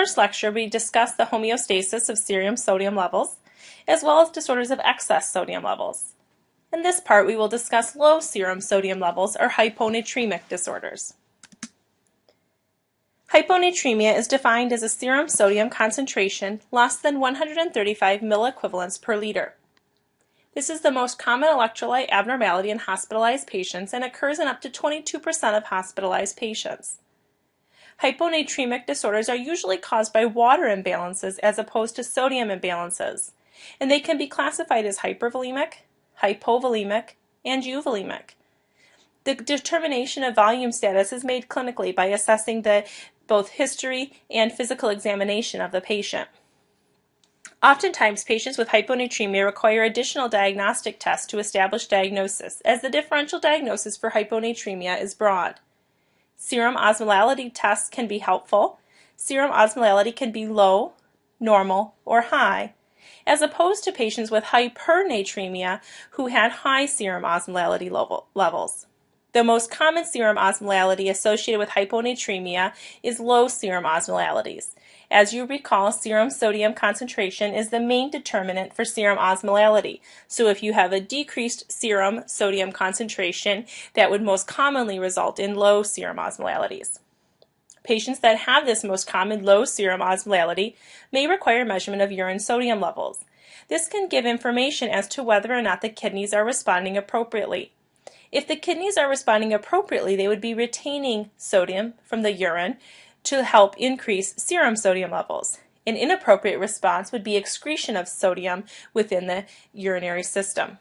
first lecture, we discussed the homeostasis of serum sodium levels, as well as disorders of excess sodium levels. In this part, we will discuss low serum sodium levels or hyponatremic disorders. Hyponatremia is defined as a serum sodium concentration less than 135 milliequivalents per liter. This is the most common electrolyte abnormality in hospitalized patients and occurs in up to 22% of hospitalized patients. Hyponatremic disorders are usually caused by water imbalances as opposed to sodium imbalances, and they can be classified as hypervolemic, hypovolemic, and euvolemic. The determination of volume status is made clinically by assessing both history and physical examination of the patient. Oftentimes, patients with hyponatremia require additional diagnostic tests to establish diagnosis, as the differential diagnosis for hyponatremia is broad. Serum osmolality tests can be helpful. Serum osmolality can be low, normal, or high, as opposed to patients with hypernatremia who had high serum osmolality levels. The most common serum osmolality associated with hyponatremia is low serum osmolalities. As you recall, serum sodium concentration is the main determinant for serum osmolality. So if you have a decreased serum sodium concentration, that would most commonly result in low serum osmolalities. Patients that have this most common low serum osmolality may require measurement of urine sodium levels. This can give information as to whether or not the kidneys are responding appropriately. If the kidneys are responding appropriately, they would be retaining sodium from the urine to help increase serum sodium levels. An inappropriate response would be excretion of sodium within the urinary system.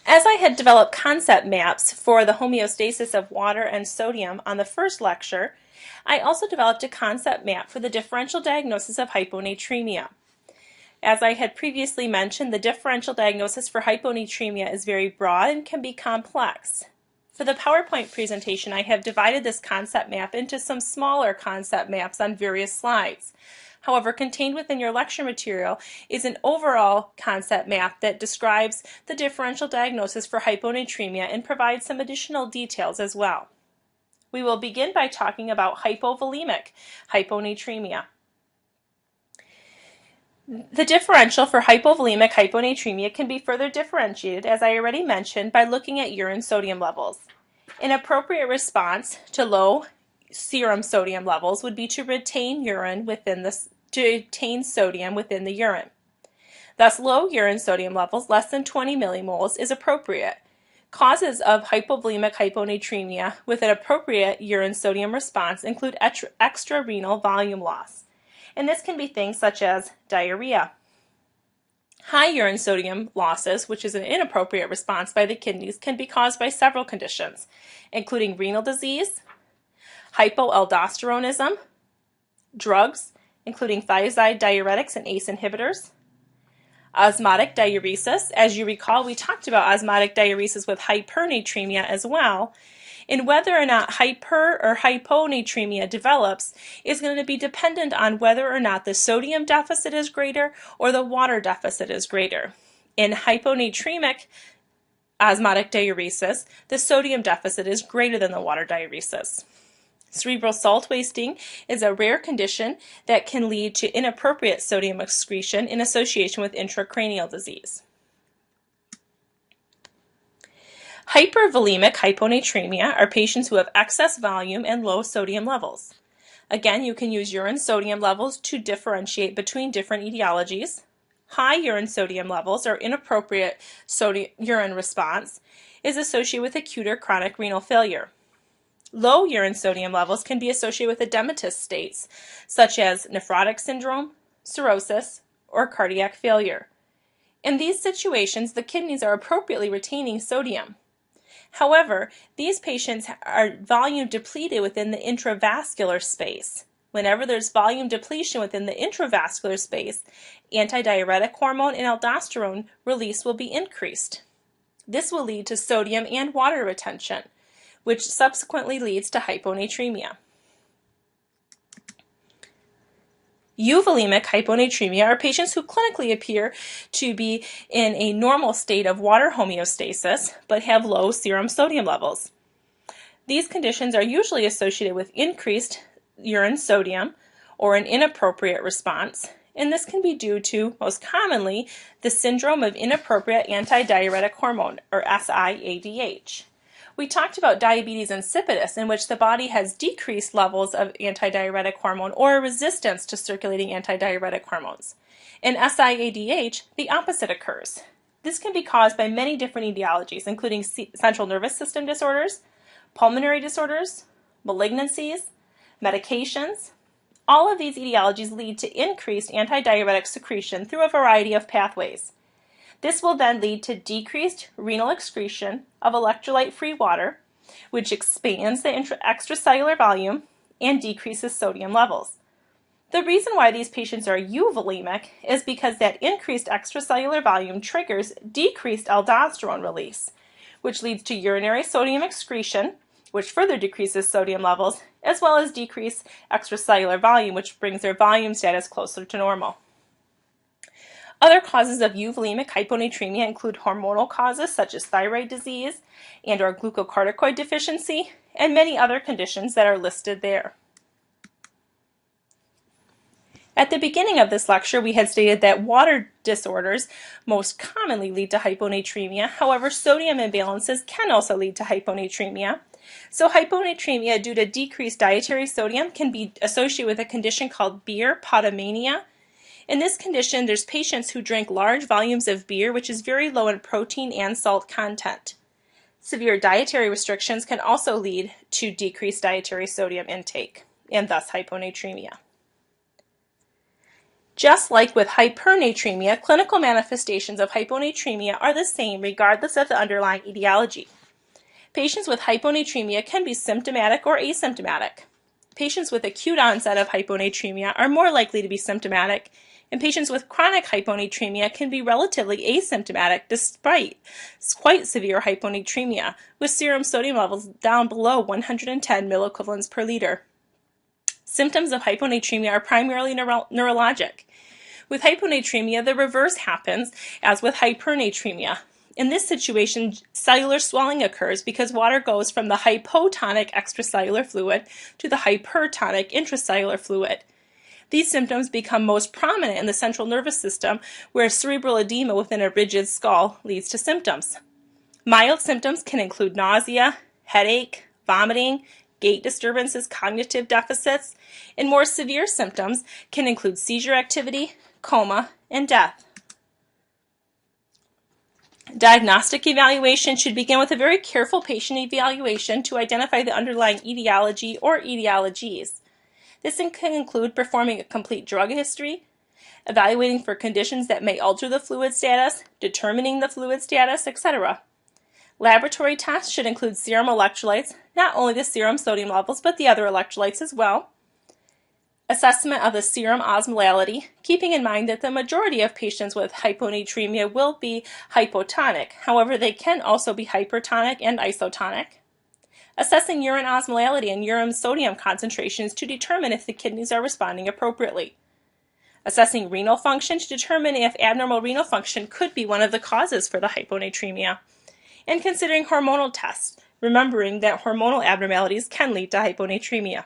As I had developed concept maps for the homeostasis of water and sodium on the first lecture, I also developed a concept map for the differential diagnosis of hyponatremia. As I had previously mentioned, the differential diagnosis for hyponatremia is very broad and can be complex. For the PowerPoint presentation, I have divided this concept map into some smaller concept maps on various slides. However, contained within your lecture material is an overall concept map that describes the differential diagnosis for hyponatremia and provides some additional details as well. We will begin by talking about hypovolemic hyponatremia. The differential for hypovolemic hyponatremia can be further differentiated, as I already mentioned, by looking at urine sodium levels. An appropriate response to low serum sodium levels would be to retain sodium within the urine. Thus, low urine sodium levels, less than 20 millimoles, is appropriate. Causes of hypovolemic hyponatremia with an appropriate urine sodium response include extrarenal volume loss, and this can be things such as diarrhea. High urine sodium losses, which is an inappropriate response by the kidneys, can be caused by several conditions, including renal disease, hypoaldosteronism, drugs, including thiazide diuretics and ACE inhibitors, osmotic diuresis. As you recall, we talked about osmotic diuresis with hypernatremia as well. And whether or not hyper or hyponatremia develops is going to be dependent on whether or not the sodium deficit is greater or the water deficit is greater. In hyponatremic osmotic diuresis, the sodium deficit is greater than the water diuresis. Cerebral salt wasting is a rare condition that can lead to inappropriate sodium excretion in association with intracranial disease. Hypervolemic hyponatremia are patients who have excess volume and low sodium levels. Again, you can use urine sodium levels to differentiate between different etiologies. High urine sodium levels or inappropriate urine response is associated with acute or chronic renal failure. Low urine sodium levels can be associated with edematous states such as nephrotic syndrome, cirrhosis, or cardiac failure. In these situations, the kidneys are appropriately retaining sodium. However, these patients are volume depleted within the intravascular space. Whenever there's volume depletion within the intravascular space, antidiuretic hormone and aldosterone release will be increased. This will lead to sodium and water retention, which subsequently leads to hyponatremia. Euvolemic hyponatremia are patients who clinically appear to be in a normal state of water homeostasis but have low serum sodium levels. These conditions are usually associated with increased urine sodium or an inappropriate response, and this can be due to, most commonly, the syndrome of inappropriate antidiuretic hormone, or SIADH. We talked about diabetes insipidus, in which the body has decreased levels of antidiuretic hormone or a resistance to circulating antidiuretic hormones. In SIADH, the opposite occurs. This can be caused by many different etiologies, including central nervous system disorders, pulmonary disorders, malignancies, medications. All of these etiologies lead to increased antidiuretic secretion through a variety of pathways. This will then lead to decreased renal excretion of electrolyte-free water, which expands the extracellular volume and decreases sodium levels. The reason why these patients are euvolemic is because that increased extracellular volume triggers decreased aldosterone release, which leads to urinary sodium excretion, which further decreases sodium levels, as well as decreased extracellular volume, which brings their volume status closer to normal. Other causes of euvolemic hyponatremia include hormonal causes such as thyroid disease and/or glucocorticoid deficiency, and many other conditions that are listed there. At the beginning of this lecture, we had stated that water disorders most commonly lead to hyponatremia. However, sodium imbalances can also lead to hyponatremia. So hyponatremia due to decreased dietary sodium can be associated with a condition called beer potomania. In this condition, there's patients who drink large volumes of beer, which is very low in protein and salt content. Severe dietary restrictions can also lead to decreased dietary sodium intake, and thus hyponatremia. Just like with hypernatremia, clinical manifestations of hyponatremia are the same regardless of the underlying etiology. Patients with hyponatremia can be symptomatic or asymptomatic. Patients with acute onset of hyponatremia are more likely to be symptomatic, and patients with chronic hyponatremia can be relatively asymptomatic despite quite severe hyponatremia, with serum sodium levels down below 110 milliequivalents per liter. Symptoms of hyponatremia are primarily neurologic. With hyponatremia, the reverse happens as with hypernatremia. In this situation, cellular swelling occurs because water goes from the hypotonic extracellular fluid to the hypertonic intracellular fluid. These symptoms become most prominent in the central nervous system, where cerebral edema within a rigid skull leads to symptoms. Mild symptoms can include nausea, headache, vomiting, gait disturbances, cognitive deficits, and more severe symptoms can include seizure activity, coma, and death. Diagnostic evaluation should begin with a very careful patient evaluation to identify the underlying etiology or etiologies. This can include performing a complete drug history, evaluating for conditions that may alter the fluid status, determining the fluid status, etc. Laboratory tests should include serum electrolytes, not only the serum sodium levels, but the other electrolytes as well. Assessment of the serum osmolality, keeping in mind that the majority of patients with hyponatremia will be hypotonic. However, they can also be hypertonic and isotonic. Assessing urine osmolality and urine sodium concentrations to determine if the kidneys are responding appropriately. Assessing renal function to determine if abnormal renal function could be one of the causes for the hyponatremia. And considering hormonal tests, remembering that hormonal abnormalities can lead to hyponatremia.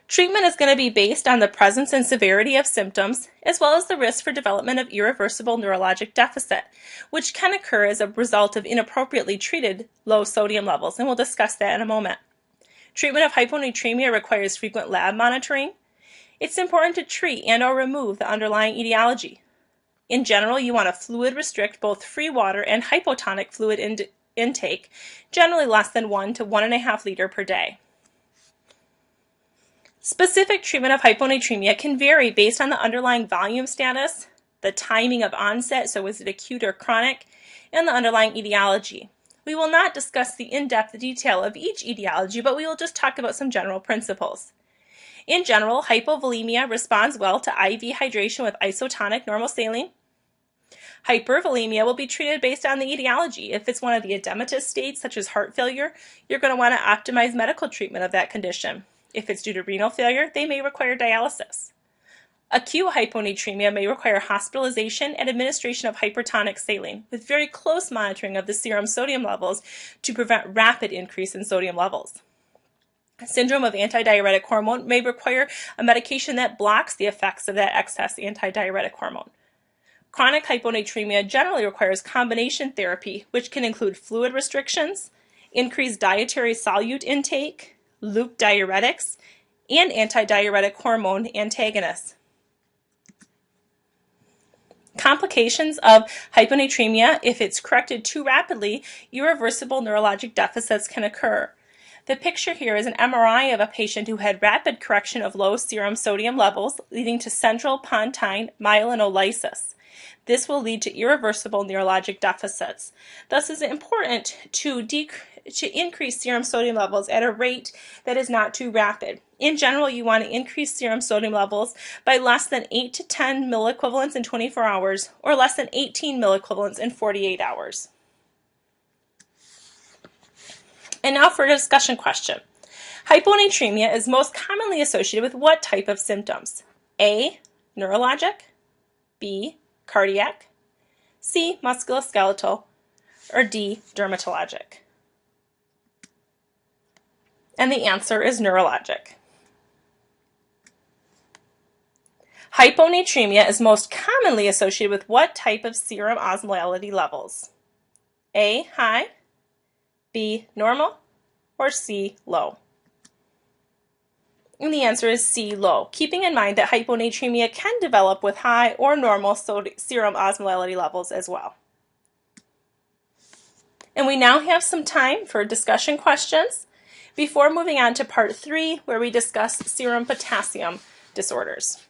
Treatment is going to be based on the presence and severity of symptoms, as well as the risk for development of irreversible neurologic deficit, which can occur as a result of inappropriately treated low sodium levels, and we'll discuss that in a moment. Treatment of hyponatremia requires frequent lab monitoring. It's important to treat and/or remove the underlying etiology. In general, you want to fluid restrict both free water and hypotonic fluid intake, generally less than 1 to 1.5 liters per day. Specific treatment of hyponatremia can vary based on the underlying volume status, the timing of onset, so is it acute or chronic, and the underlying etiology. We will not discuss the in-depth detail of each etiology, but we will just talk about some general principles. In general, hypovolemia responds well to IV hydration with isotonic normal saline. Hypervolemia will be treated based on the etiology. If it's one of the edematous states, such as heart failure, you're going to want to optimize medical treatment of that condition. If it's due to renal failure, they may require dialysis. Acute hyponatremia may require hospitalization and administration of hypertonic saline, with very close monitoring of the serum sodium levels to prevent rapid increase in sodium levels. Syndrome of antidiuretic hormone may require a medication that blocks the effects of that excess antidiuretic hormone. Chronic hyponatremia generally requires combination therapy, which can include fluid restrictions, increased dietary solute intake, loop diuretics, and antidiuretic hormone antagonists. Complications of hyponatremia: if it's corrected too rapidly, irreversible neurologic deficits can occur. The picture here is an MRI of a patient who had rapid correction of low serum sodium levels, leading to central pontine myelinolysis. This will lead to irreversible neurologic deficits. Thus, it is important to increase serum sodium levels at a rate that is not too rapid. In general, you want to increase serum sodium levels by less than 8 to 10 milliequivalents in 24 hours or less than 18 milliequivalents in 48 hours. And now for a discussion question. Hyponatremia is most commonly associated with what type of symptoms? A, neurologic, B, cardiac, C, musculoskeletal, or D, dermatologic? And the answer is neurologic. Hyponatremia is most commonly associated with what type of serum osmolality levels? A, high, B, normal, or C, low? And the answer is C, low, keeping in mind that hyponatremia can develop with high or normal serum osmolality levels as well. And we now have some time for discussion questions before moving on to part 3, where we discuss serum potassium disorders.